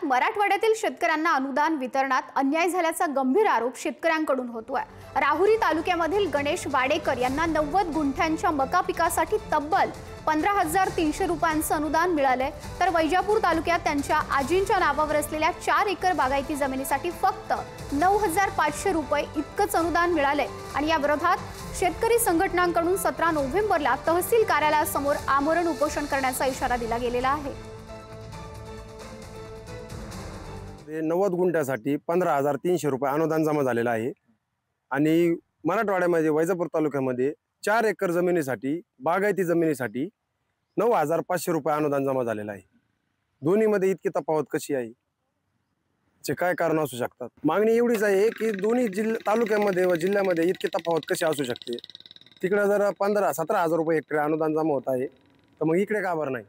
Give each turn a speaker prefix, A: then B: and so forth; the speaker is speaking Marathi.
A: मराठवाड्यातील शेतकऱ्यांना अनुदान वितरणात अन्याय झाल्याचा गंभीर आरोप शेतकऱ्यांकडून होतोय। राहुरी तालुक्यामधील गणेश वाडेकर यांना 90 गुंठ्यांच्या मका पिकासाठी तब्बल 15,300 रुपयांचं अनुदान मिळाले, तर वैजापूर तालुक्यात त्यांच्या आजींच्या नावावर असलेल्या 4 एकर बागायती जमिनीसाठी फक्त 9,500 रुपये इतकंच अनुदान मिळाले। आणि या विरोधात शेतकरी संघटनांकडून 17 नोव्हेंबरला तहसील कार्यालयासमोर आमरण उपोषण करण्याचा इशारा दिला गेलेला आहे।
B: 90 गुंठ्यासाठी 15,300 रुपये अनुदान जमा झालेलं आहे आणि मराठवाड्यामध्ये वैजापूर तालुक्यामध्ये 4 एकर जमिनीसाठी बागायती जमिनीसाठी 9,500 रुपये अनुदान जमा झालेलं आहे। दोन्हीमध्ये इतकी तफावत कशी आहे? चे काय कारण असू शकतात? मागणी एवढीच आहे की दोन्ही तालुक्यामध्ये व जिल्ह्यामध्ये इतकी तफावत कशी असू शकते? तिकडे जर 15-17 हजार रुपये हेक्टर अनुदान जमा होत आहे, तर मग इकडे का बरं नाही?